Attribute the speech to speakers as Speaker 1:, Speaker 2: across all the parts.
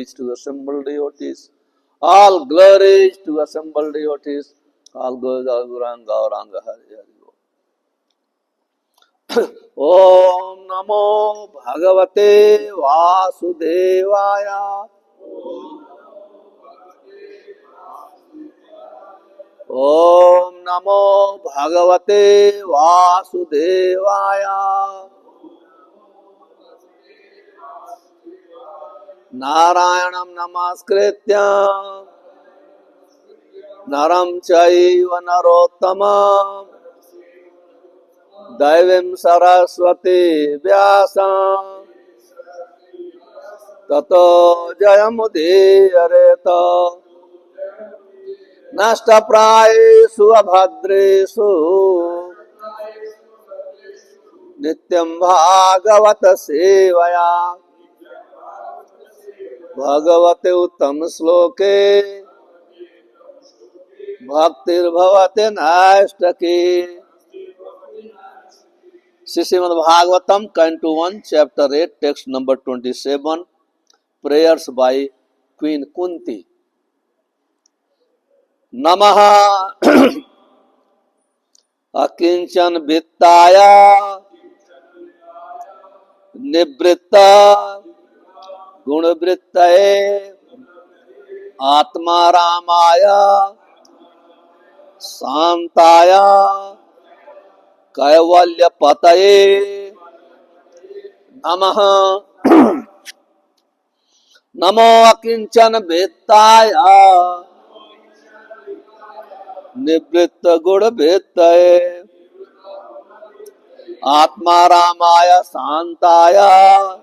Speaker 1: To assembled devotees, all glories to assembled devotees, all glories to Gauranga Gauranga Hari Hari. Om Namo Bhagavate Vasudevaya. Om Namo Bhagavate Vasudevaya. Narayanam Namaskritya Naram Chaiva Narottamam Daivim Saraswati Vyasam Tato Jayamudiyareta Nashtaprayesu Abhadresu Nityam Bhagavata Sevaya Bhagavate Uttam Sloke Bhaktir Bhavate Naistaki. Srimad Bhagavatam, Canto 1, Chapter 8, Text number 27, Prayers by Queen Kunti. Namaha Akinchan Vittaya Nivritta Gunavrittaye Atma Ramaya Santaya Kaivalya Pataye Namaha. Namo Akinchan Vittaya Nivritta Guna Vittaye Atma Ramaya Santaya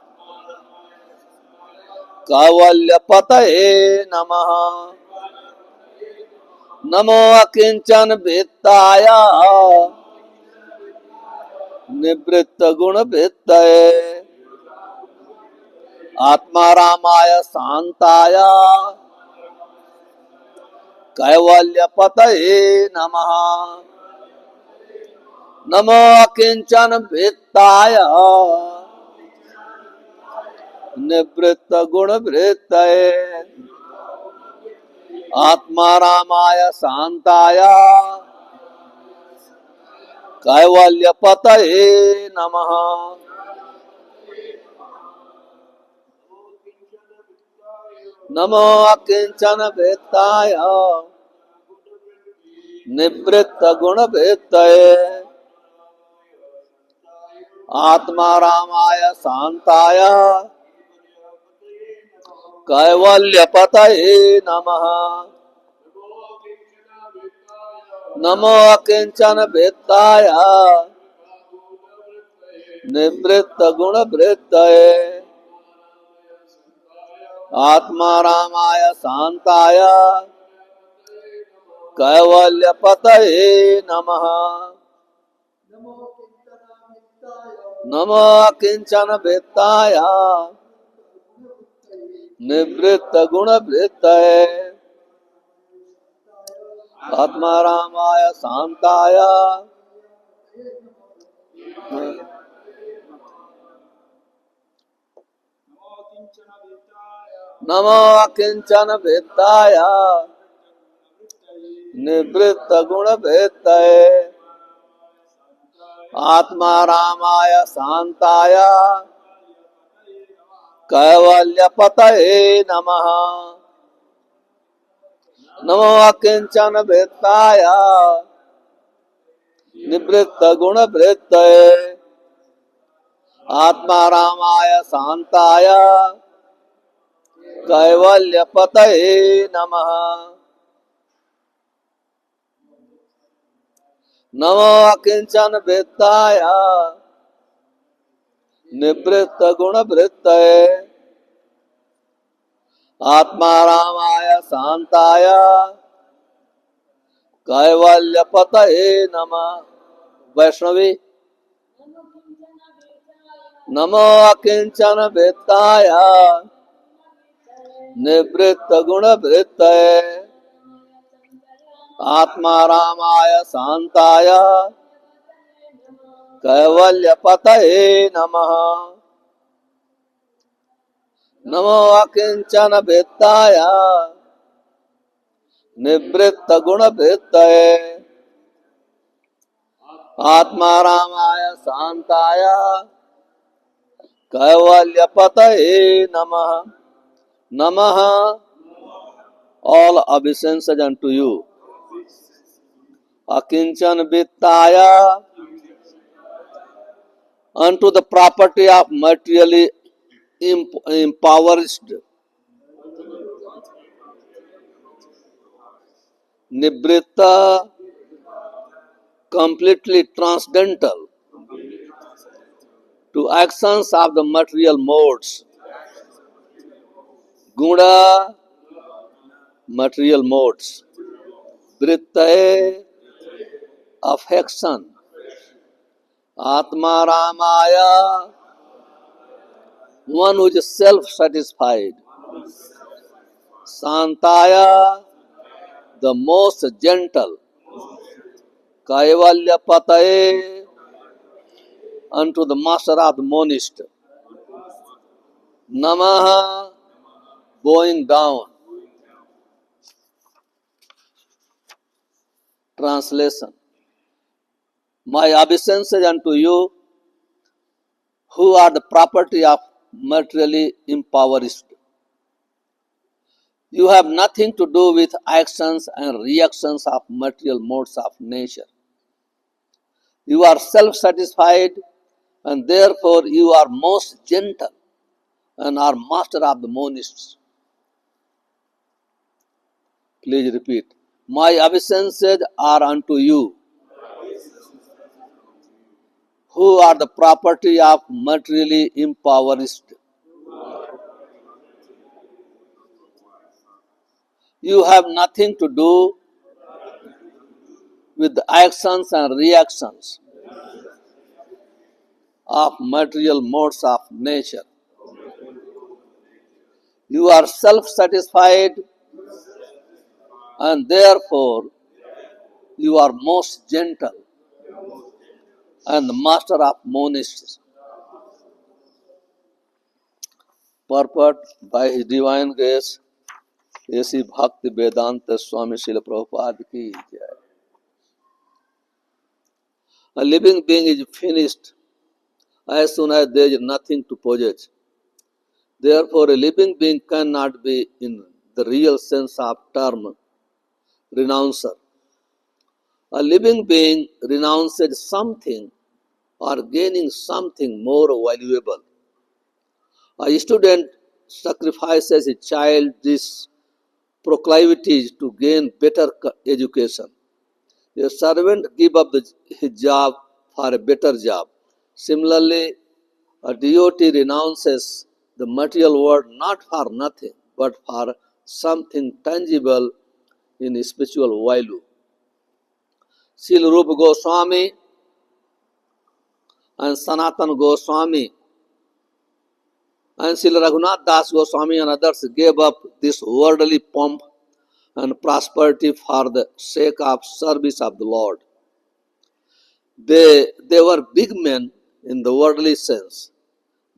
Speaker 1: Kaivalya Pataye Namaha. Namo Akinchan Vittaya Nivritta Guna Vittaye Atma Ramaya Santaya Kaivalya Pataye Namaha. Namo Akinchan Vittaya Nivritta Guna Vittaye Atma Ramaya Santaya Kaivalya Pataye Namaha. Namo Akincana Vittaya Nivritta Guna Vittaye Atma Ramaya Santaya Kaivalya Pataye Namaha. Namo Akincana Vittaya Nivritta Guna Vittaye Atma Ramaya Santaya Kaivalya Pataye Namaha. Namo Kinchana Vittaya Nivritta Guna Vittaye Atma Ramaya Santaya Namo Kinchana Vittaya Nivritta Guna Vittaye Atma Ramaya Santaya Kaivalya Pataye Namaha. Namo Kinchana Vittaya Nivritta Guna Vittaye Atma Ramaya Santaya Kaivalya Pataye Namaha. Namo Kinchana Vittaya Nivritta Guna Vittaye Atma Ramaya Santaya Kaivalya Pataye Namaha. Vaishnavi. Namo Kinchana Vittaya Nivritta Guna Vittaye Atma Ramaya Santaya Kaivalya Pataye Namaha. नमो अकिंचन वृत्ताय निवृत्त गुण वृत्तये आत्मा रामाय शांताय कैवल्यपतये नमः. नमः all obeisances unto you. Akinchan vittaya unto the property of materially impoverished. Nibritta completely transcendental to actions of the material modes. Guna material modes. Vrittaye affection. Atma Ramaya one who is self-satisfied. Santaya the most gentle. Kaivalya Pataye unto the master of the monist. Namaha bowing down. Translation. My obeisances unto you who are the property of materially impoverished. You have nothing to do with actions and reactions of material modes of nature. You are self-satisfied and therefore you are most gentle and are master of the monists. Please repeat. My obeisances are unto you who are the property of materially impoverished. You have nothing to do with the actions and reactions of material modes of nature. You are self-satisfied and therefore you are most gentle and the master of monists. Purport by His Divine Grace, A.C. Bhakti Vedanta Swami Srila Prabhupada ki jai. A living being is finished as soon as there is nothing to possess. Therefore, a living being cannot be, in the real sense of term, renouncer. A living being renounces something or gaining something more valuable. A student sacrifices a child's proclivities to gain better education. A servant gives up his job for a better job. Similarly, a devotee renounces the material world not for nothing, but for something tangible in spiritual value. Srila Rupa Goswami and Sanatana Goswami and Srila Raghunath Das Goswami and others gave up this worldly pomp and prosperity for the sake of service of the Lord. They were big men in the worldly sense.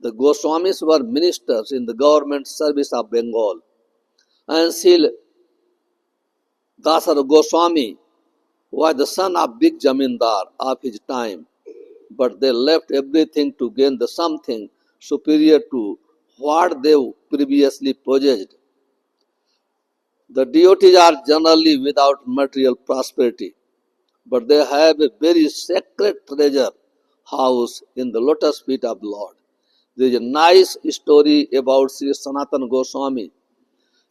Speaker 1: The Goswamis were ministers in the government service of Bengal. And Srila Dasara Goswami was the son of big Jamindar of his time. But they left everything to gain the something superior to what they previously possessed. The devotees are generally without material prosperity, but they have a very sacred treasure house in the lotus feet of the Lord. There is a nice story about Sri Sanatana Goswami.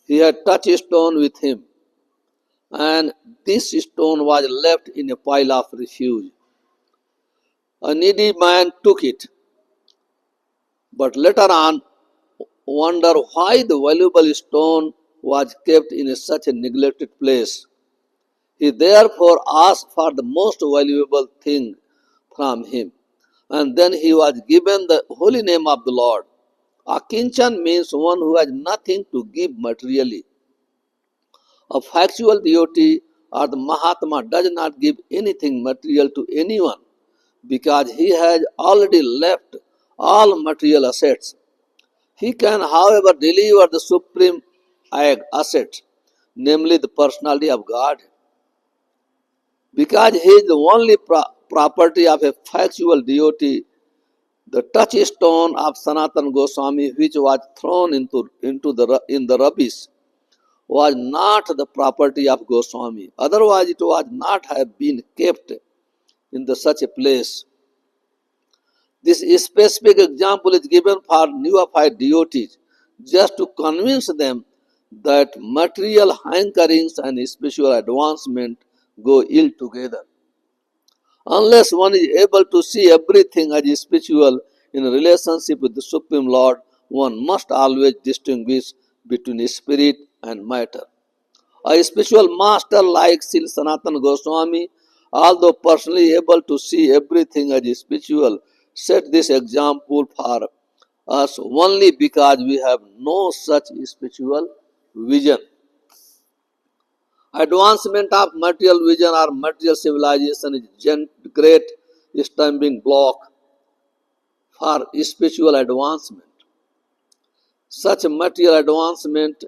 Speaker 1: He had touched a stone with him, and this stone was left in a pile of refuse. A needy man took it, but later on wondered why the valuable stone was kept in such a neglected place. He therefore asked for the most valuable thing from him, and then he was given the holy name of the Lord. Akinchan means one who has nothing to give materially. A factual devotee or the Mahatma does not give anything material to anyone because he has already left all material assets. He can, however, deliver the supreme asset, namely the personality of God, because he is the only property of a factual deity. The touchstone of Sanatana Goswami, which was thrown in the rubbish, was not the property of Goswami. Otherwise, it would not have been kept in such a place. This specific example is given for neophyte devotees just to convince them that material hankerings and spiritual advancement go ill together. Unless one is able to see everything as spiritual in relationship with the Supreme Lord, one must always distinguish between spirit and matter. A spiritual master like Sri Sanatana Goswami, although personally able to see everything as spiritual, set this example for us only because we have no such spiritual vision. Advancement of material vision or material civilization is great stumbling block for spiritual advancement. Such material advancement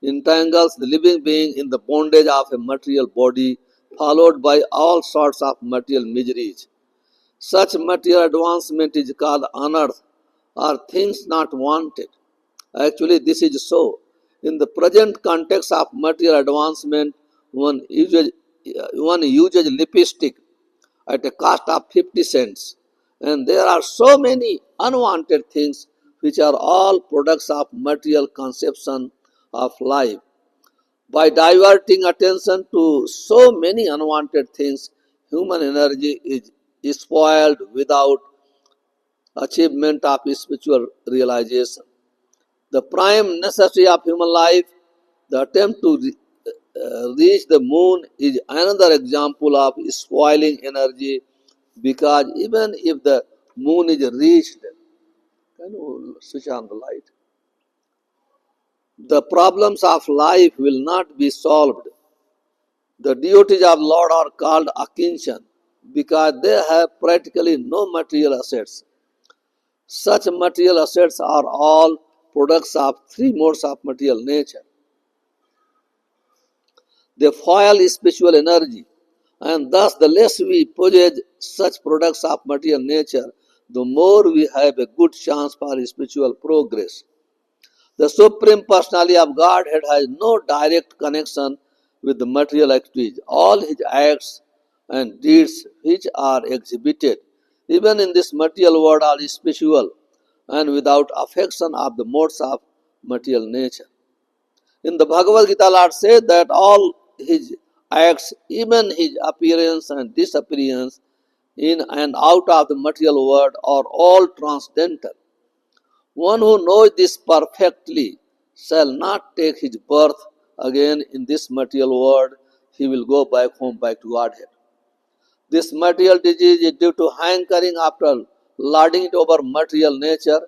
Speaker 1: entangles the living being in the bondage of a material body, followed by all sorts of material miseries. Such material advancement is called unearth or things not wanted. Actually, this is so. In the present context of material advancement, one uses lipstick at a cost of 50 cents. And there are so many unwanted things which are all products of material conception of life. By diverting attention to so many unwanted things, human energy is spoiled without achievement of spiritual realization. The prime necessity of human life, the attempt to reach the moon, is another example of spoiling energy, because even if the moon is reached, can you switch on the light? The problems of life will not be solved. The devotees of Lord are called Akinchan because they have practically no material assets. Such material assets are all products of three modes of material nature. They foil spiritual energy, and thus the less we possess such products of material nature, the more we have a good chance for spiritual progress. The Supreme Personality of Godhead has no direct connection with the material activities. All his acts and deeds which are exhibited, even in this material world, are spiritual and without affection of the modes of material nature. In the Bhagavad Gita, Lord said that all his acts, even his appearance and disappearance in and out of the material world, are all transcendental. One who knows this perfectly shall not take his birth again in this material world. He will go back home, back to Godhead. This material disease is due to hankering after lording it over material nature.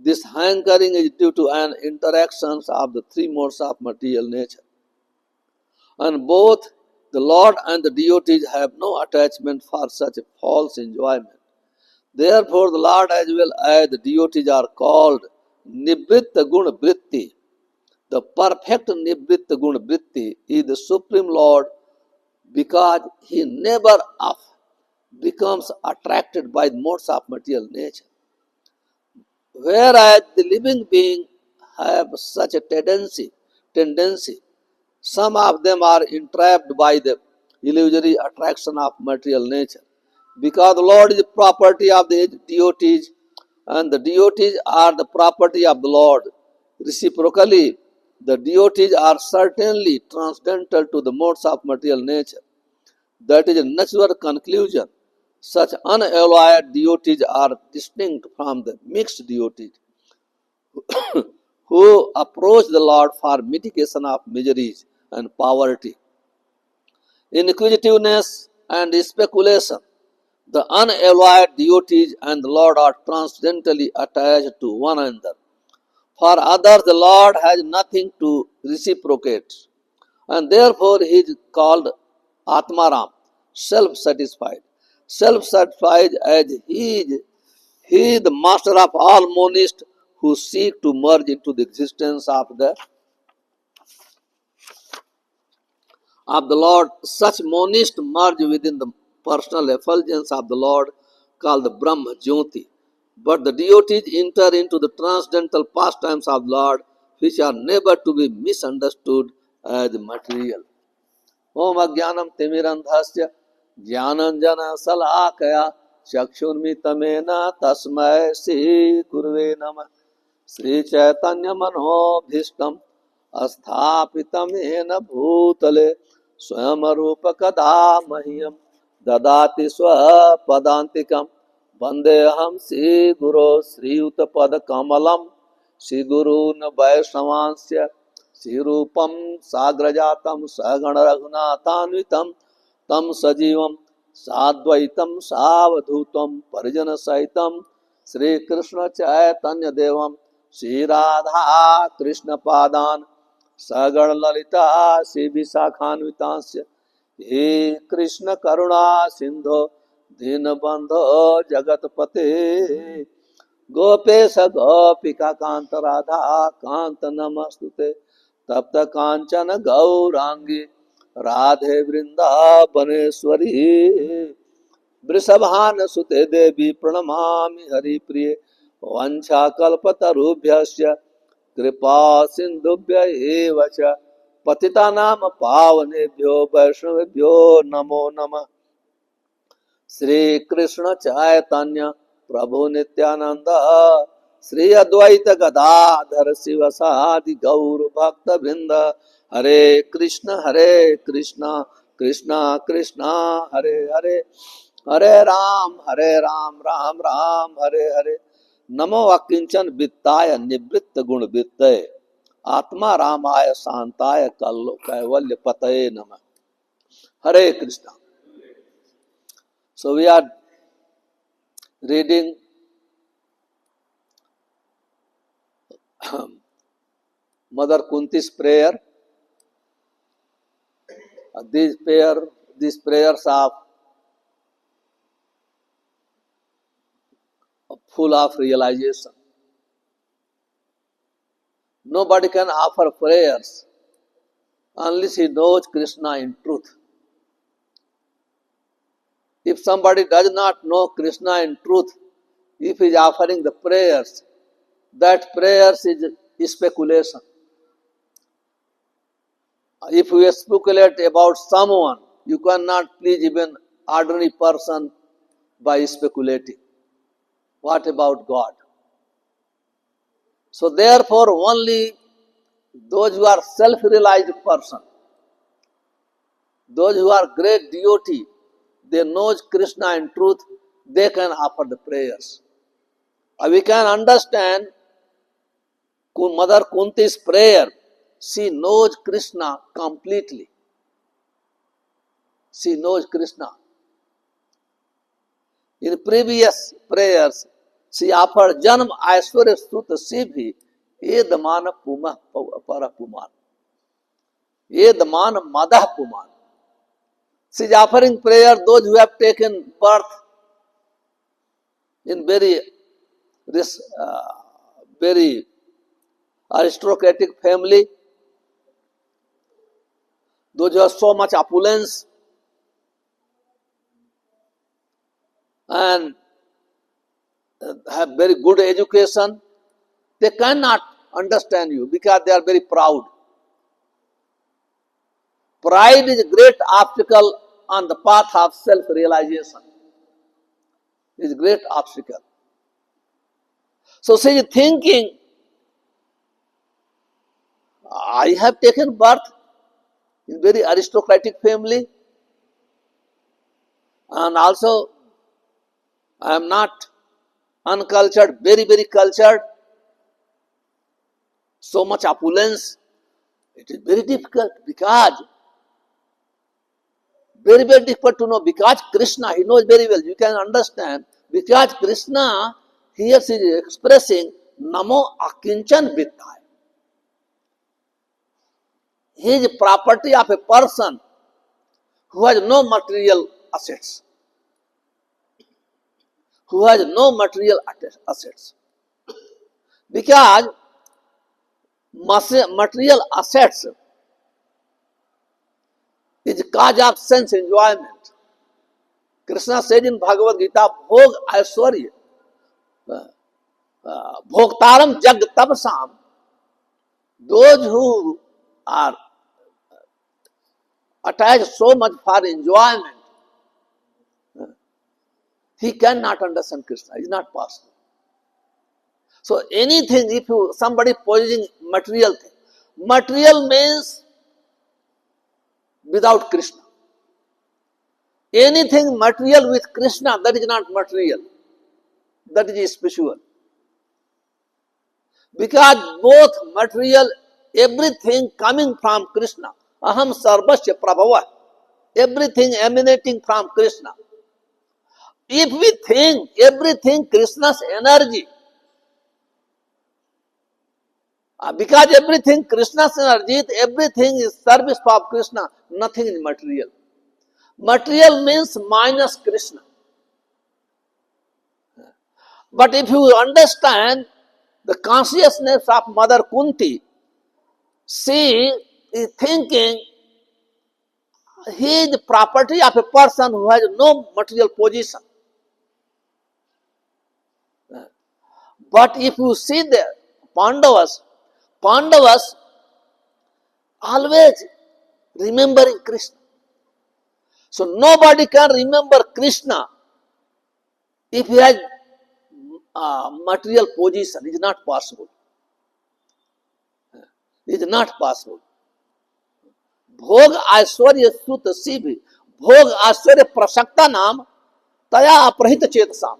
Speaker 1: This hankering is due to an interactions of the three modes of material nature. And both the Lord and the devotees have no attachment for such a false enjoyment. Therefore, the Lord as well as the devotees are called Nibritta Guna Britti. The perfect Nibritta Guna Britti is the Supreme Lord because he never becomes attracted by the modes of material nature. Whereas the living being have such a tendency, some of them are entrapped by the illusory attraction of material nature. Because the Lord is the property of the devotees and the devotees are the property of the Lord. Reciprocally, the devotees are certainly transcendental to the modes of material nature. That is a natural conclusion. Such unalloyed devotees are distinct from the mixed devotees who approach the Lord for mitigation of miseries and poverty, inquisitiveness, and speculation. The unalloyed devotees and the Lord are transcendentally attached to one another. For others, the Lord has nothing to reciprocate, and therefore he is called Atmaram, self-satisfied. Self-satisfied as he is the master of all monists who seek to merge into the existence of the Lord. Such monists merge within the personal effulgence of the Lord, called the Brahma Jyoti. But the devotees enter into the transcendental pastimes of the Lord, which are never to be misunderstood as material. Om Ajnanam Timirandhasya Jnananjana Salakaya Chakshurmitamena Tasmai Sri Gurve Namah. Sri Chaitanya Manobhishtam Asthapitam Yena Bhutale Swayam Kada Mahyam Dadati Swapadantikam Vandeham Sri Guru Sri Uttapada Kamalam Sri Guru Vaishnavansya Sri Rupam Sagrajatam Sagana Raghunathanvitam Tam Sajivam Sadvaitam Savadhutam Parijana Saitam Sri Krishna Chaitanya Devam Sri Radha Krishna Padan Sagar Lalita Sri Visakhanvitansya He Krishna Karuna Sindho Dinabandho Jagatpate Gopesha Gopika Kanta Radha Kanta Namastute Tapta Kanchana Gaurangi Radhe Vrindavaneshwari Vrishabhana Sute Devi Pranamami Hari Priye Vancha Kalpatarubhyasya Kripa Sindhubhya Evacha Patitanam Pavanebhyo Vaishnavebhyo Namo Namah. Sri Krishna Chaitanya Prabhu Nityananda Sri Advaita Gadadhar Sivasadi Gaur Bhakta Vrinda Hare Krishna Krishna Krishna Hare Hare Hare Ram Ram Ram Hare Hare Namo Akinchan Vittaya Nibritta Gun Vittaye Atma Ramaya Santaya Kallo Kaivalya Pataye Namah. Hare Krishna. So we are reading Mother Kunti's prayer. These prayers are full of realization. Nobody can offer prayers unless he knows Krishna in truth. If somebody does not know Krishna in truth, if he is offering the prayers, that prayers is speculation. If we speculate about someone, you cannot please even ordinary person by speculating. What about God? So therefore, only those who are self-realized person, those who are great devotee, they know Krishna in truth, they can offer the prayers. We can understand Mother Kunti's prayer. She knows Krishna completely. She knows Krishna. In previous prayers, she offered Janam Aishwarya Sutta Sibhi Edamana Puma Parapuman. Edamana Madah Puman. She is offering prayer those who have taken birth in very aristocratic family, those who have so much opulence and have very good education, they cannot understand you because they are very proud. Pride is a great obstacle on the path of self-realization. It is a great obstacle. So she is thinking, I have taken birth in very aristocratic family, and also I am not uncultured, very, very cultured, so much opulence. It is very difficult because, very, very difficult to know, because Krishna, he knows very well, you can understand, because Krishna, here she is expressing Namo Akinchan Vittaya. He is property of a person who has no material assets. Who has no material assets. Because material assets is cause of sense enjoyment. Krishna said in Bhagavad Gita, Bhog Aishwarya, Bhoktaram Jag Tapasam. Those who are attached so much for enjoyment, he cannot understand Krishna. It's not possible. So anything, if somebody possessing material thing, material means without Krishna. Anything material with Krishna, that is not material. That is spiritual. Because both material, everything coming from Krishna. Aham sarvasya prabhava. Everything emanating from Krishna. If we think everything Krishna's energy, because everything Krishna's energy, everything is service for Krishna, nothing is material. Material means minus Krishna. But if you understand the consciousness of Mother Kunti, she is thinking he is the property of a person who has no material position. But if you see the Pandavas always remembering Krishna. So nobody can remember Krishna if he has material position. It is not possible. It is not possible. भोग ऐश्वर्य सुत शिव भोग ऐश्वर्य प्रसक्ता नाम तया अपहृत चेतसाम.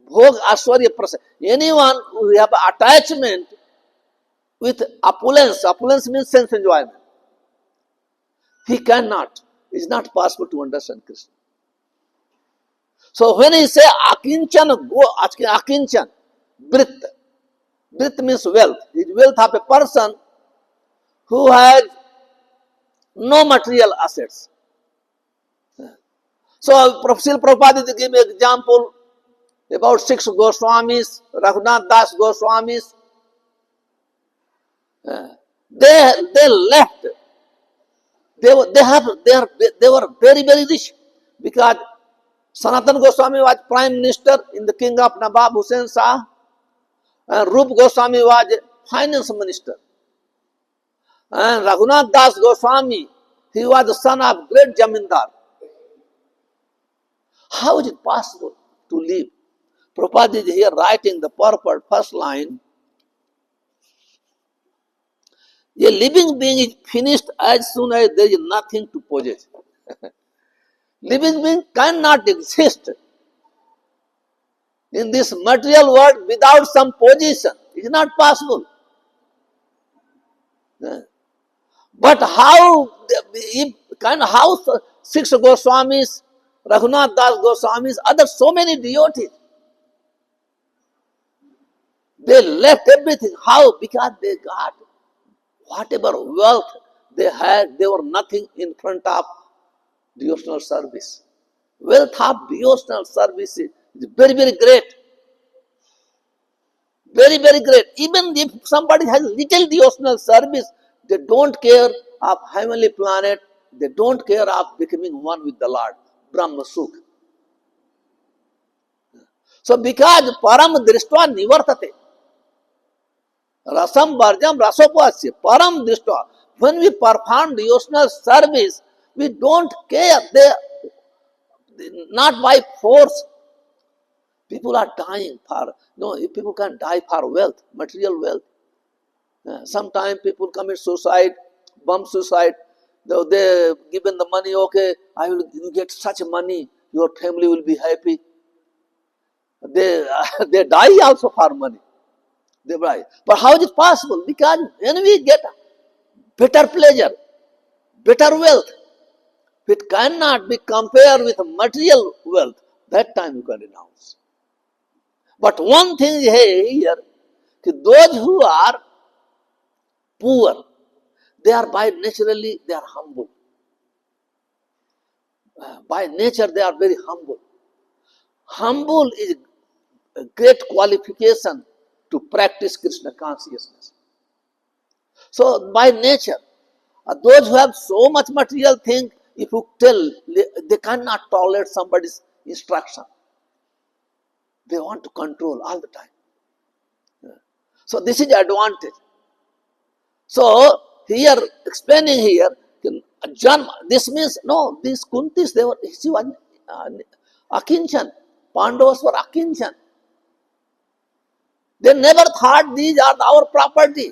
Speaker 1: Bhog Ashwarya Prasad. Anyone who have attachment with opulence, opulence means sense enjoyment, he cannot. It is not possible to understand Krishna. So when he say Akinchan, go Akinchan, Brit. Brit means wealth. It is wealth of a person who has no material assets. So Srila Prabhupada gave an example about 6 Goswamis, Raghunath Das Goswamis. They left. They were very, very rich because Sanatana Goswami was prime minister in the king of Nawab Hussain Shah, and Rup Goswami was finance minister, and Raghunath Das Goswami, he was the son of great Jamindar. How is it possible to live? Prabhupada is here writing the purport, first line. A living being is finished as soon as there is nothing to possess. Living being cannot exist in this material world without some position. It is not possible. But how 6 Goswamis, Raghunath Das Goswamis, others, so many devotees, they left everything. How? Because they got whatever wealth they had, they were nothing in front of devotional service. Wealth of devotional service is very, very great. Very, very great. Even if somebody has little devotional service, they don't care of heavenly planet, they don't care of becoming one with the Lord. Brahma Sukh. So because param drishtva nivartate, rasam varjam rasopasya, param drishtva, when we perform devotional service, we don't care. Not by force. People are dying for, people can die for wealth, material wealth. Sometimes people commit suicide, bomb suicide. They given the money, okay, you get such money, your family will be happy. They die also for money. They die. But how is it possible? Because when we get better pleasure, better wealth, it cannot be compared with material wealth. That time you can renounce. But one thing here, those who are poor, they are naturally they are humble. By nature they are very humble. Humble is a great qualification to practice Krishna consciousness. So by nature, those who have so much material thing, if you tell, they cannot tolerate somebody's instruction. They want to control all the time. So this is the advantage. So here, explaining here, John, this means, no, these Kuntis, she was Akinchan. Pandavas were Akinchan. They never thought these are our property.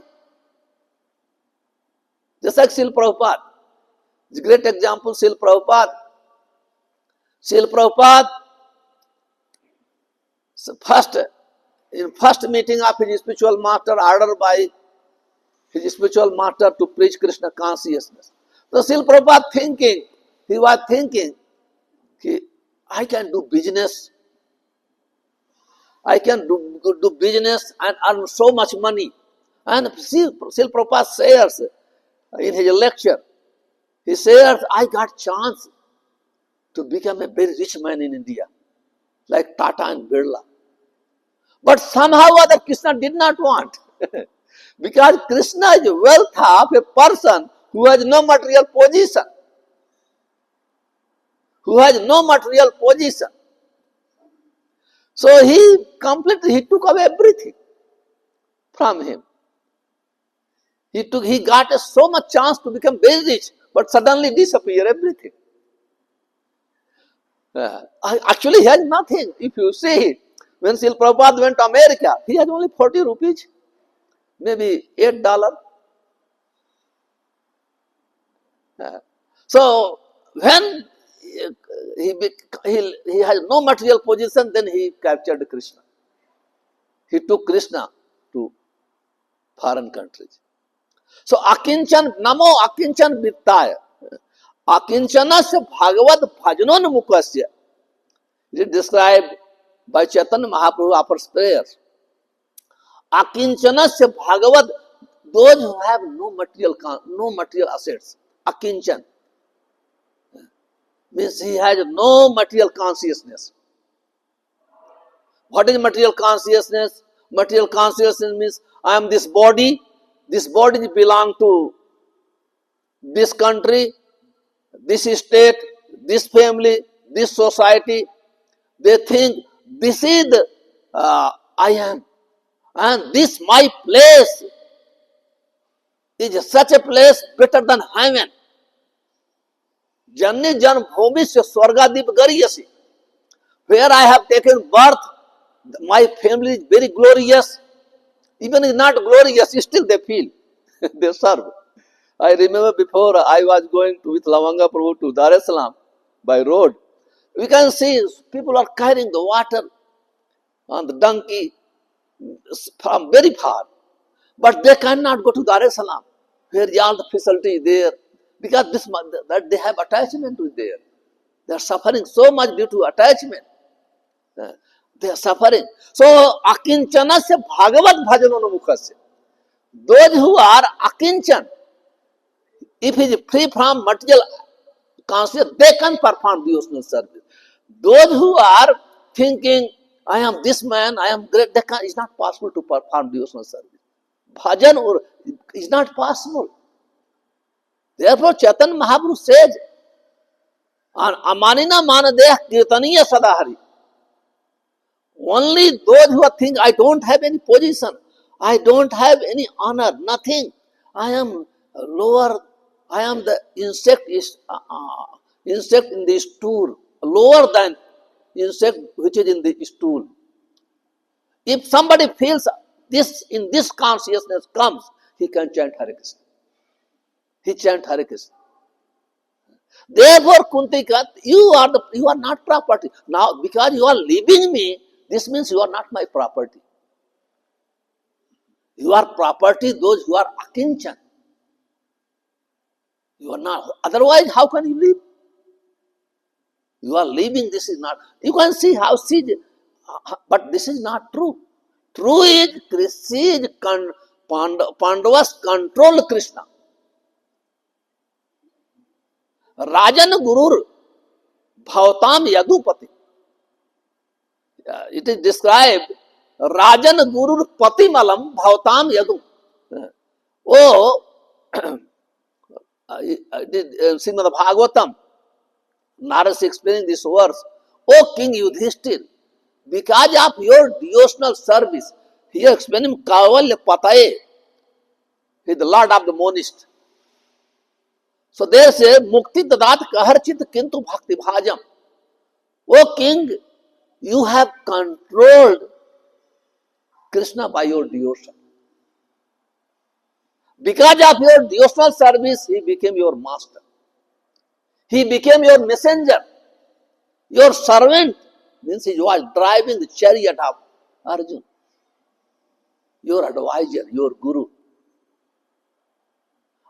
Speaker 1: Just like Srila Prabhupada. It's a great example, Srila Prabhupada. Srila Prabhupada, in first meeting of his spiritual master, ordered by his spiritual master to preach Krishna consciousness. So Srila Prabhupada he was thinking, I can do business. I can do business and earn so much money. And Srila Prabhupada says in his lecture, he says, I got chance to become a very rich man in India, like Tata and Birla. But somehow or other Krishna did not want. Because Krishna is wealth of a person who has no material position. Who has no material position. So he took away everything from him. He got so much chance to become very rich, but suddenly disappear everything. Actually, he has nothing. If you see, when Srila Prabhupada went to America, he had only 40 rupees, maybe $8. So when he has no material position, then he captured Krishna. He took Krishna to foreign countries. So Akinchan, Namo Akinchan Vittaya. Akinchanas Bhagavad Bhajanon Mukasya. It is described by Chaitanya Mahaprabhu offers prayers. Akinchanas Bhagavad, those who have no material assets. Akinchan means he has no material consciousness. What is material consciousness? Material consciousness means I am this body belongs to this country, this state, this family, this society. They think this is I am. And this my place is such a place better than heaven. Janni jan bhumisya swargadip gariyasi. Where I have taken birth, my family is very glorious. Even if not glorious, still they feel. They serve. I remember before I was going with Lavanga Prabhu to Dar es Salaam by road. We can see people are carrying the water on the donkey from very far. But they cannot go to Dar es Salaam, where all the facility is there, because that they have attachment to there. They are suffering so much due to attachment. They are suffering. So, Akinchanasya Bhagavad Bhajanono Mukhasya. Those who are Akinchan, if he is free from material consciousness, they can perform devotional service. Those who are thinking, I am this man, I am great, it's not possible to perform devotional service. Bhajan is not possible. Therefore, Chaitanya Mahaprabhu says, Amanina Manadeh Kirtaniya Sadahari. Only those who think, I don't have any position, I don't have any honor, nothing. I am lower, I am the insect in the stool, lower than insect which is in the stool. If somebody feels this, in this consciousness comes, he can chant Hare Krishna. He chant Hare Krishna. Therefore, Kuntika, you are not property. Now, because you are leaving me, this means you are not my property. You are property, those who are Akinchan. You are not. Otherwise, how can you live? You are leaving, this is not. You can see how, but this is not true. True is Pandavas control Krishna. Rajan Gurur Bhavatam Yadupati. It is described Rajan Gurur पतिमलम भवताम Yadu. Oh, Srimad Bhagavatam, Narad is explaining this verse. O King Yudhishthir, because of your devotional service, he explaining Kavalya Pataye, he is the Lord of the monist. So they say, Mukti Dadat Kaharchit Kintu Bhakti Bhajam. O King, you have controlled Krishna by your devotion. Because of your devotional service, he became your master. He became your messenger, your servant. Means you are driving the chariot of Arjuna. Your advisor, your guru.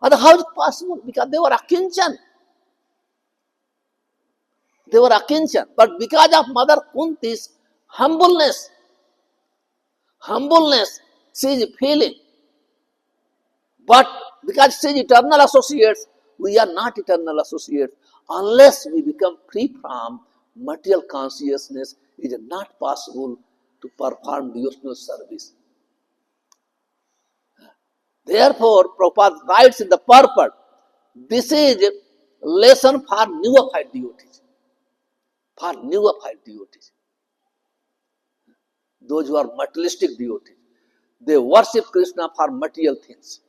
Speaker 1: And how is it possible? Because they were akinchan. They were akinchan. But because of Mother Kunti's humbleness, she is feeling. But because she is eternal associates, we are not eternal associates. Unless we become free from material consciousness, it is not possible to perform devotional service. Therefore, Prabhupada writes in the purport, this is a lesson for neophyte devotees. For neophyte devotees. Those who are materialistic devotees. They worship Krishna for material things.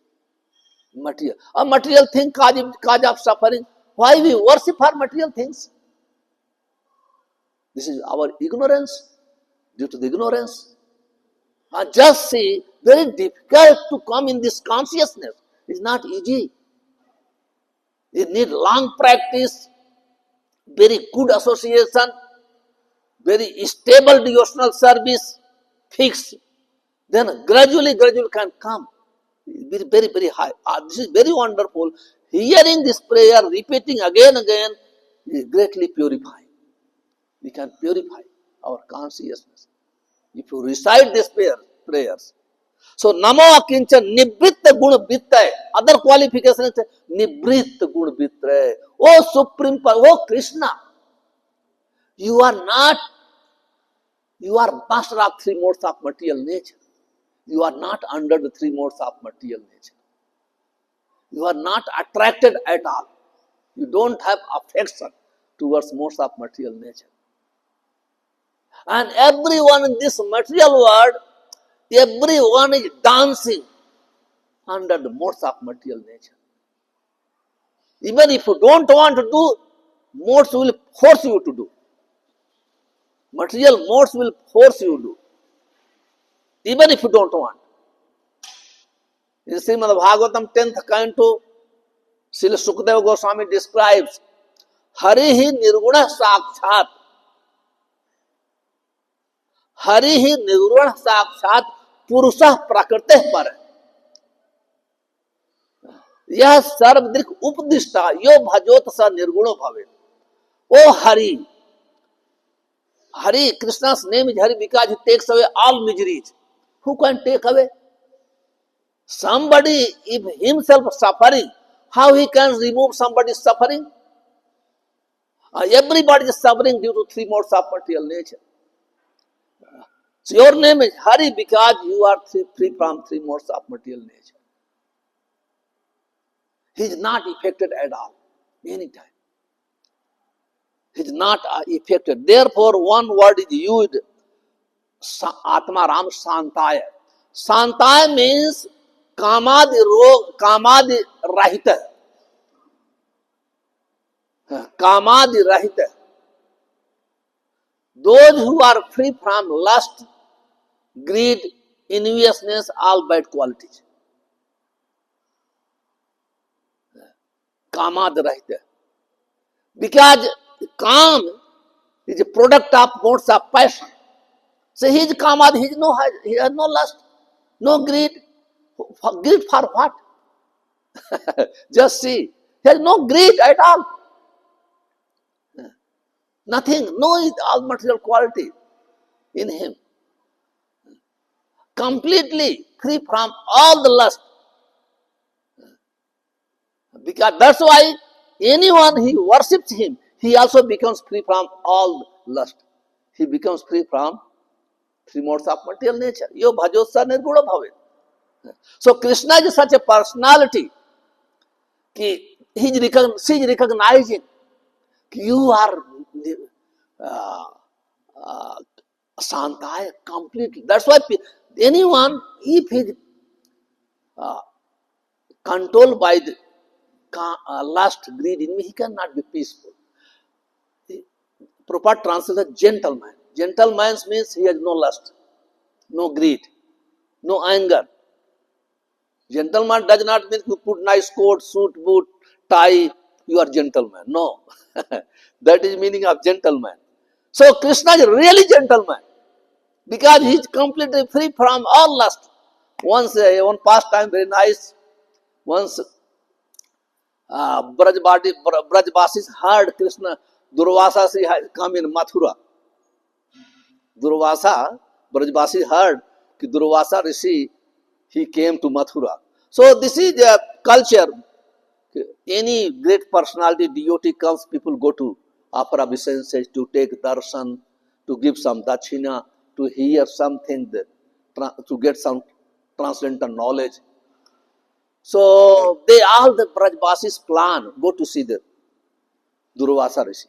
Speaker 1: Material. A material thing cause of suffering. Why we worship for material things? This is our ignorance. Due to the ignorance. Just see, very difficult to come in this consciousness. It's not easy. It needs long practice, very good association, very stable devotional service, fixed. Then gradually can come. Very, very high. This is very wonderful. Hearing this prayer, repeating again, is greatly purifying. We can purify our consciousness. If you recite these prayers. So, Namo Akinchan Nivritta Guna Vittaye. Other qualifications, Nivritta Guna Vittaye. Oh Supreme, oh Krishna, you are master of three modes of material nature. You are not under the three modes of material nature. You are not attracted at all. You don't have affection towards modes of material nature. And everyone in this material world, everyone is dancing under the modes of material nature. Even if you don't want to do, modes will force you to do. Material modes will force you to do. Even if you don't want. In Srimad Bhagavatam 10th canto, Srila Sukadeva Goswami describes Harihi Nirguna Sakshat. Harihi Nirguna Sakshat Purusha Prakrite Par. यह सर्वदृक उपदिष्टा यो भजोत स निर्गुणो भवे. Oh Hari, Hari, Krishna's name is Hari because he takes away all miseries. Who can take away? Somebody, if himself suffering, how he can remove somebody's suffering? Everybody is suffering due to three modes of material nature. So your name is Hari because you are free from three modes of material nature. He is not affected at all, anytime. He is not affected. Therefore, one word is used, Atma Ram Santaya. Santaya means Kamadi Rahita. Kamadi Rahita. Those who are free from lust, greed, enviousness, all bad qualities. Kamad Rahita. Because Kam is a product of modes of passion. So he is Kamad, he has no lust, no greed. Greed for what? Just see. He has no greed at all. Nothing, no all material quality in him. Completely free from all the lust. Because that's why anyone who worships him, he also becomes free from all lust. He becomes free from Three modes of material nature. Yo bhajotsa nirguna bhave. So Krishna is such a personality कि she is recognizing you are uh, uh, Santaya completely. That's why anyone, if he is controlled by the lust, greed in me, he cannot be peaceful. Proper translation is gentleman. Gentleman means he has no lust, no greed, no anger. Gentleman does not mean you put nice coat, suit, boot, tie, you are gentleman. No. That is meaning of gentleman. So Krishna is really gentleman because he is completely free from all lust. Once one pastime very nice. Once Brajbasis heard Krishna, Durvasa had come in Mathura. Durvasa, Brajbasis heard that Durvasa Rishi, he came to Mathura. So this is the culture. Any great personality, devotee comes, people go to offer obeisances, to take darshan, to give some dachina, to hear something, to get some transcendental knowledge. So they all the Brajbasis plan go to see the Durvasa Rishi.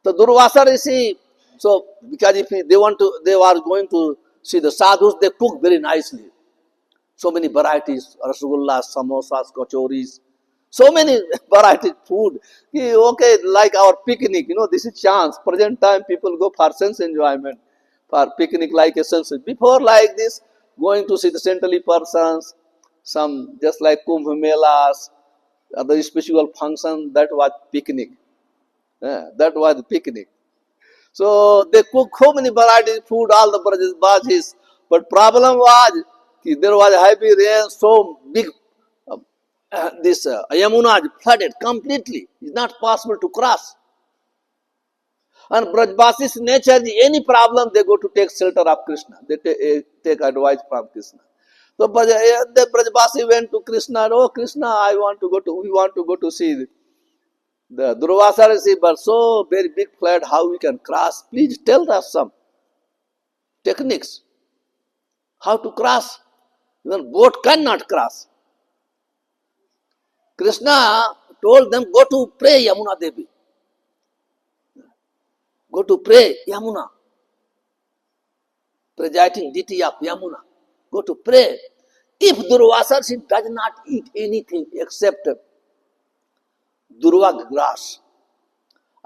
Speaker 1: The Durvasa Rishi, so because if they are going to see the sadhus, they cook very nicely. So many varieties, rasgullas, samosas, kachoris, so many varieties food. Okay, like our picnic, this is chance. Present time people go for sense enjoyment, for picnic like a sense. Before like this, going to see the saintly persons, some just like Kumbh Melas, other spiritual function, that was picnic. That was the picnic. So they cook so many varieties food, all the bhajis. But problem was there was heavy rain, so big. This Yamuna is flooded completely. It's not possible to cross. And Brajbasis nature, any problem, they go to take shelter of Krishna. They take advice from Krishna. So the Brajbasi went to Krishna. Oh Krishna, we want to go to see the Durvasa Rishi, but so very big flood, how we can cross? Please tell us some techniques. How to cross? Even boat cannot cross. Krishna told them, go to pray Yamuna Devi. Go to pray Yamuna. Presiding deity of Yamuna. Go to pray. If Durvasa Rishi does not eat anything except Durva grass.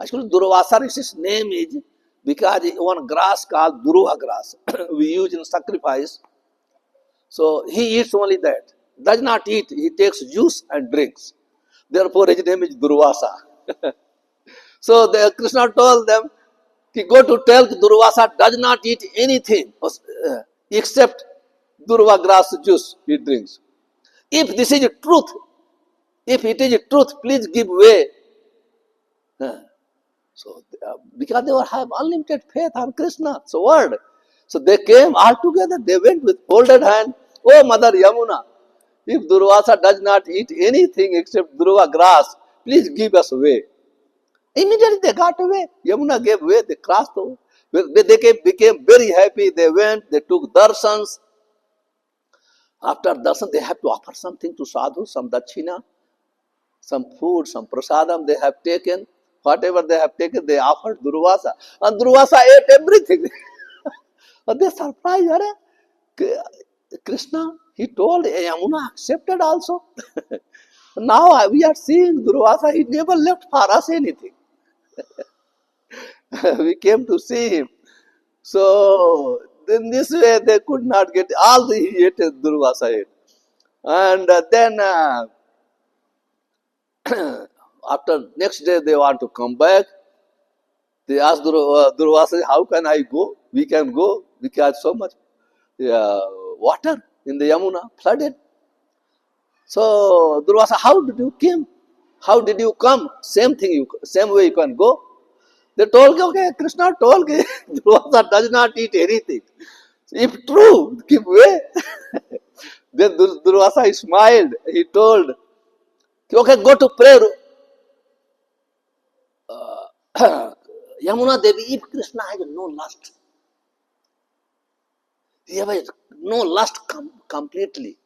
Speaker 1: Actually, Durvasa Rishi's name is because one grass called Durva grass we use in sacrifice. So he eats only that. Does not eat. He takes juice and drinks. Therefore, his name is Durvasa. So Krishna told them, go to tell Durvasa does not eat anything except Durva grass juice he drinks. If this is truth, if it is truth, please give way. So because they have unlimited faith on Krishna's word. So they came all together, they went with folded hand. Oh Mother Yamuna, if Durvasa does not eat anything except Durva grass, please give us way. Immediately they got away. Yamuna gave way, they crossed over. They became very happy. They went, they took darshans. After darshan, they have to offer something to sadhu, some dachina, some food, some prasadam they have taken. Whatever they have taken, they offered Durvasa. And Durvasa ate everything. And they surprised, Krishna, he told Yamuna accepted also. Now we are seeing Durvasa, he never left for us anything. We came to see him. So, in this way, they could not get all the he ate, Durvasa ate. And then, after next day, they want to come back. They asked Durvasa, how can I go? We can go because so much water in the Yamuna flooded. So Durvasa, how did you come? How did you come? Same way you can go. They told, okay, Krishna told, Durvasa does not eat anything. If true, give way. Then Durvasa smiled. He told, okay, go to pray. Yamuna Devi, if Krishna has no lust, He has no lust completely.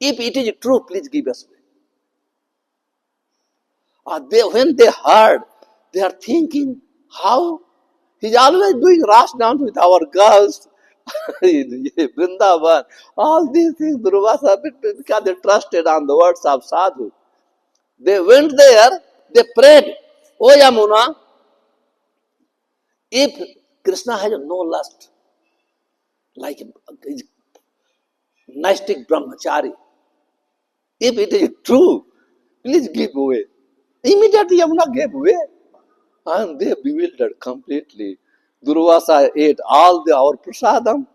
Speaker 1: If it is true, please give us way. When they heard, they are thinking, how? He's always doing rush down with our girls in Vrindavan. All these things, Durvasa, because they trusted on the words of Sadhu. They went there, they prayed, O Yamuna, if Krishna has no lust, like Naistic Brahmachari, if it is true, please give way. Immediately Yamuna gave way. And they bewildered completely. Durvasa ate all our prasadam.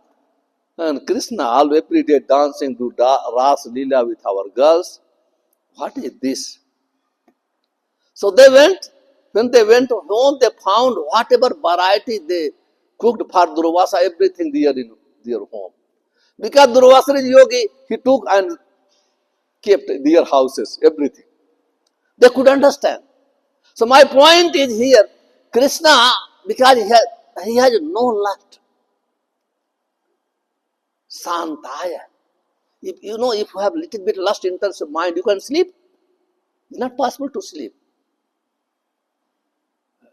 Speaker 1: And Krishna all every day dancing to Ras Leela with our girls. What is this? So they went. When they went home, they found whatever variety they cooked for Durvasa, everything there in their home. Because Durvasa is yogi, he took and kept their houses, everything. They could understand. So my point is here, Krishna, because he has no lust, Santaya. If you have little bit lust in terms of mind, you can sleep. It's not possible to sleep.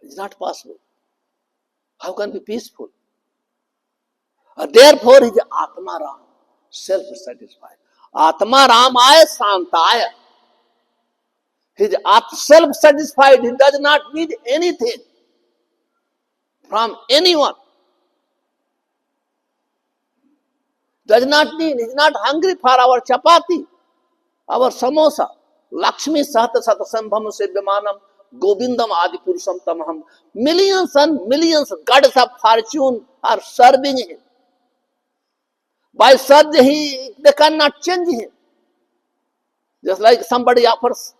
Speaker 1: It's not possible. How can be peaceful? Therefore, he is Atma Ram, self-satisfied. Atma Ramaya Santaya. He is self-satisfied. He does not need anything from anyone. Does not need. He is not hungry for our chapati, our samosa. Lakshmi Sahata Sata Sambham Sevyamanam Govindam Adi Purusham Tamaham. Millions and millions of gods of fortune are serving him. By such they cannot change him. Just like somebody offers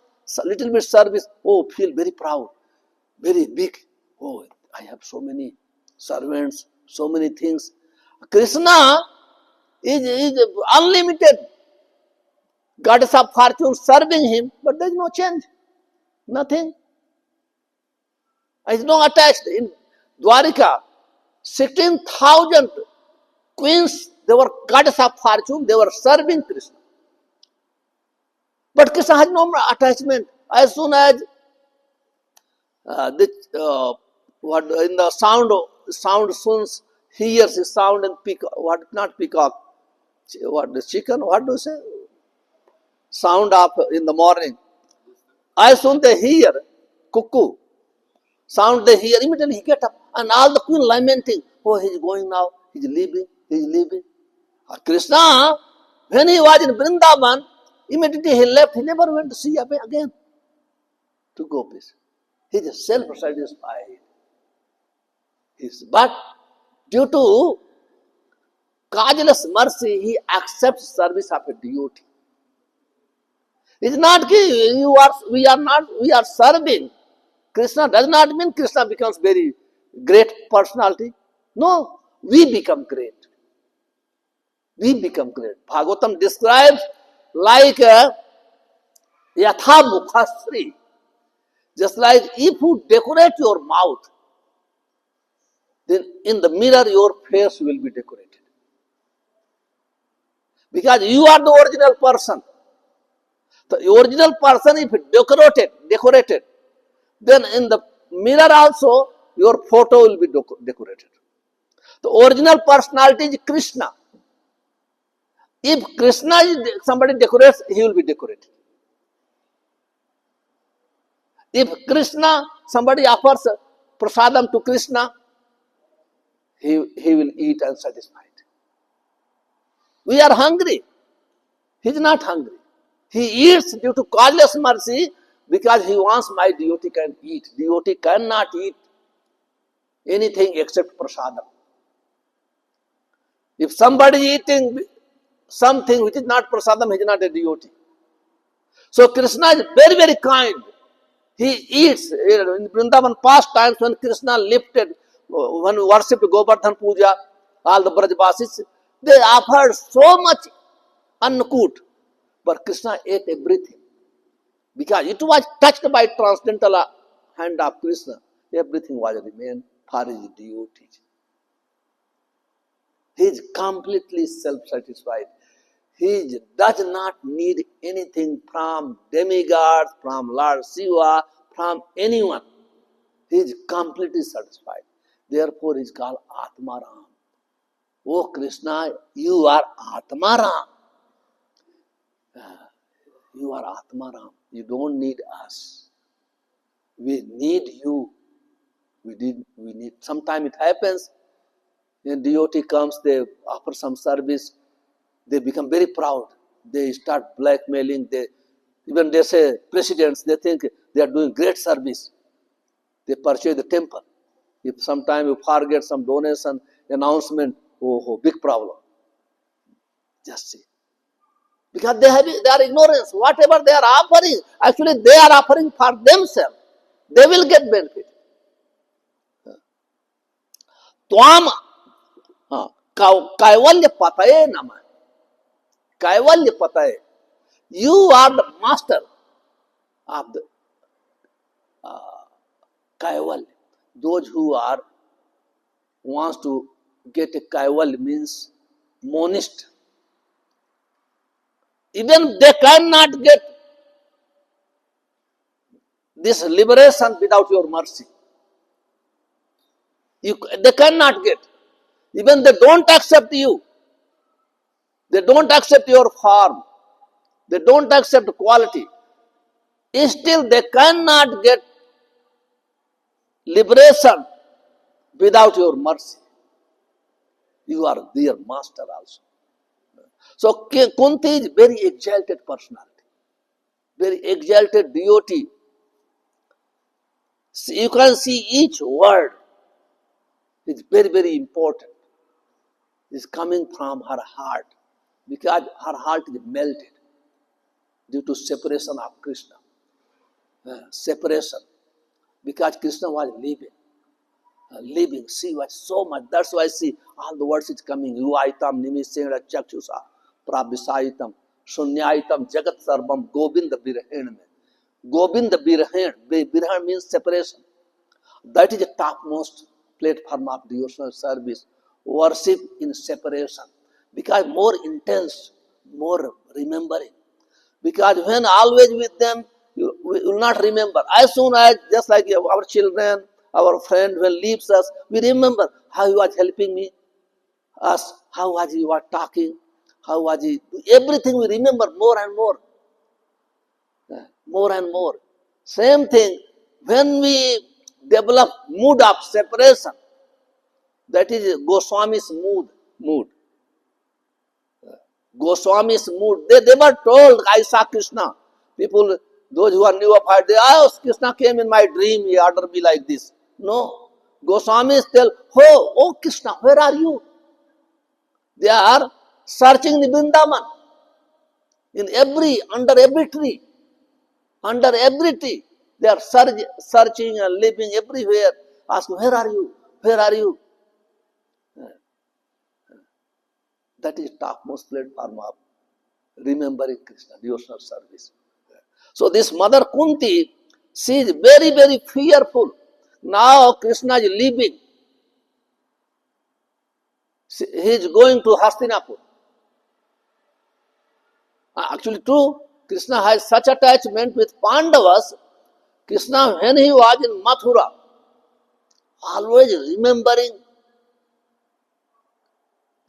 Speaker 1: a little bit service, oh, feel very proud, very big. Oh, I have so many servants, so many things. Krishna is unlimited. Goddess of fortune serving him, but there is no change. Nothing. It's not attached. In Dwarika, 16,000 queens, they were goddess of fortune, they were serving Krishna. But Krishna has no attachment. As soon as in the sound soon hears the sound and peacock, not peacock, what the chicken, what do you say? Sound up in the morning. As soon they hear cuckoo, sound they hear, immediately he get up. And all the queen lamenting, oh, he's going now, he's leaving, he's leaving. Krishna, when he was in Vrindavan, immediately he left, he never went to see again to gopis. He is self-satisfied. But due to causeless mercy, he accepts service of a devotee. It's not we are serving. Krishna does not mean Krishna becomes very great personality. No, we become great. We become great. Bhagavatam describes like yatha mukhasri. Just like if you decorate your mouth, then in the mirror your face will be decorated. Because you are the original person. The original person, if decorated, then in the mirror also your photo will be decorated. The original personality is Krishna. If Krishna somebody decorates, he will be decorated. If Krishna, somebody offers prasadam to Krishna, he will eat and satisfied. We are hungry. He is not hungry. He eats due to causeless mercy because he wants my devotee can eat. Devotee cannot eat anything except prasadam. If somebody eating something which is not prasadam, he is not a devotee. So Krishna is very, very kind. He eats. In Vrindavan past times when Krishna lifted, when we worshipped Govardhan Puja, all the Brajvasis, they offered so much unkut. But Krishna ate everything. Because it was touched by transcendental hand of Krishna. Everything was remained for his devotees. He is completely self-satisfied. He does not need anything from demigods, from Lord Shiva, from anyone. He is completely satisfied. Therefore, he is called Atmaram. Oh Krishna, you are Atmaram. You are Atmaram. You don't need us. We need you. We need. Sometimes it happens, when devotee comes, they offer some service, they become very proud. They start blackmailing. Even they say presidents, they think they are doing great service. They purchase the temple. If sometime you forget some donation announcement, big problem. Just see. Because they are ignorance. Whatever they are offering, actually they are offering for themselves. They will get benefit. Twam Kaivalya Pataye Nama. Kaivalya Pataye. You are the master of the Kaivalya. Those who are wants to get a Kaivalya means monist. Even they cannot get this liberation without your mercy. They cannot get. Even they don't accept you. They don't accept your form. They don't accept quality. Still, they cannot get liberation without your mercy. You are their master also. So, Kunti is very exalted personality, very exalted devotee. You can see each word is very, very important. It's coming from her heart because her heart is melted due to separation of Krishna. Separation. Because Krishna was living. She was so much. That's why see all the words is coming. Yuaitam nimisena chakshusa prabhisaitam shunyaitam jagat sarvam govinda birahen. Govinda birahen. Birahen means separation. That is the topmost platform of devotional service. Worship in separation. Because more intense, more remembering. Because when always with them, you will not remember. As soon as, just like our children, our friend, when leaves us, we remember how he was helping me, us, how was he was talking, how was he, everything we remember more and more. More and more. Same thing, when we develop mood of separation, that is Goswami's mood. Goswami's mood. They were told, I saw Krishna. People, those who are neophyte, Krishna came in my dream, he ordered me like this. No. Goswamis tell, oh Krishna, where are you? They are searching the Vrindavan. Under every tree. Under every tree. They are searching and living everywhere. Asking, where are you? Where are you? That is topmost platform of remembering Krishna, devotional service. So this mother Kunti, she is very, very fearful. Now Krishna is leaving. He is going to Hastinapur. Actually true, Krishna has such attachment with Pandavas. Krishna, when he was in Mathura, always remembering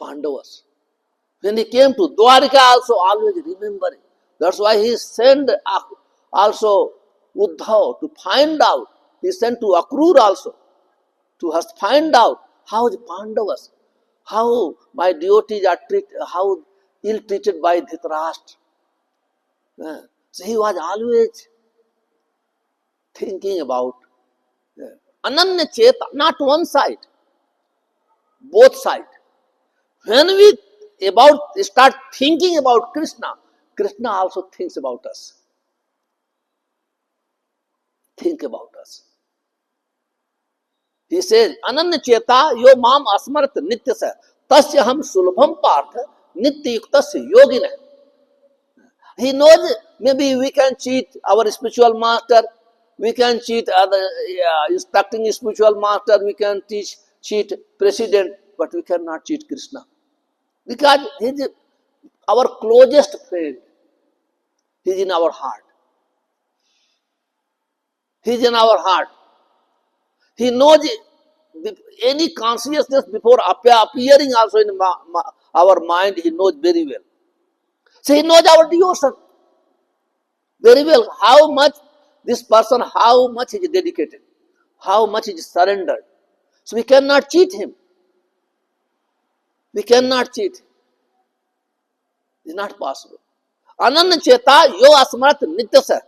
Speaker 1: Pandavas. When he came to Dwarika also, always remembering. That's why he sent also Uddhav to find out. He sent to Akrur also to find out how the Pandavas, how my devotees are treated, how ill-treated by Dhritarashtra. So he was always thinking about Ananya Cheta, not one side, both sides. When we start thinking about Krishna, Krishna also thinks about us. Think about us. He says, Ananya Cheta yo mam asmarat nityasa tasya ham sulabham partha nitya yuktasya yogina. He knows maybe we can cheat our spiritual master, we can cheat other instructing spiritual master, we can cheat president, but we cannot cheat Krishna. Because he is our closest friend. He is in our heart. He is in our heart. He knows any consciousness before appearing also in our mind, he knows very well. So he knows our devotion very well. How much this person, how much he is dedicated, how much he is surrendered. So we cannot cheat him. We cannot cheat. It's not possible. Ananya Cheta, yo asmarat nityasa.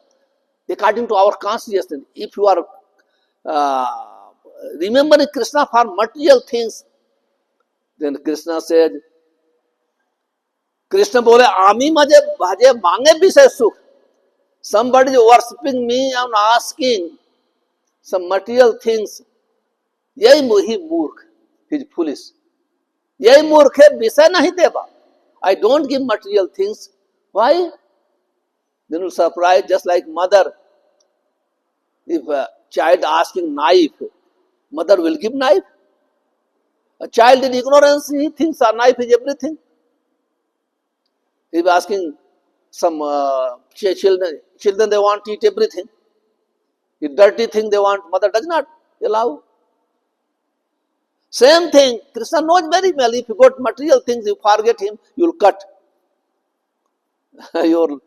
Speaker 1: According to our consciousness, if you are remembering Krishna for material things, then Krishna said, Krishna bole, Ami maje bhaje mange bisay sukh. Somebody is worshipping me and asking some material things. Yahi he murkh. He is foolish. Yahi murkh hai, bisay nahi deba. I don't give material things. Why? Then you surprise, just like mother. If a child asking knife, mother will give knife. A child in ignorance, he thinks a knife is everything. If asking some children they want to eat everything. If dirty thing they want, mother does not allow. Same thing, Krishna knows very well. If you got material things, you forget him, you will cut your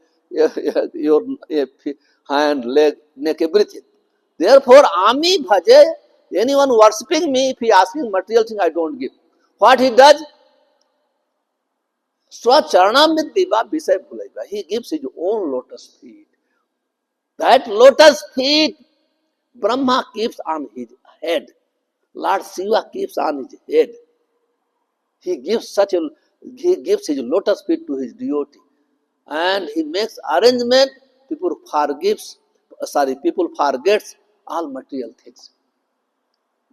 Speaker 1: hand, leg, neck, everything. Therefore, Ami bhaje, anyone worshipping me, if he asking material thing, I don't give. What he does? Swacharanamit diva bisay bhulaiva. He gives his own lotus feet. That lotus feet, Brahma keeps on his head. Lord Shiva keeps on his head. He gives his lotus feet to his devotee. And he makes arrangement, people forgets all material things.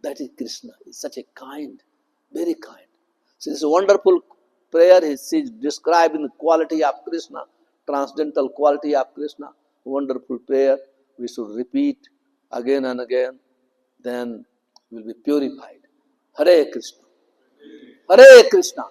Speaker 1: That is Krishna. He is such a kind, very kind. So this wonderful prayer is describing the quality of Krishna, transcendental quality of Krishna. Wonderful prayer. We should repeat again and again. Then we will be purified. Hare Krishna. Hare Krishna.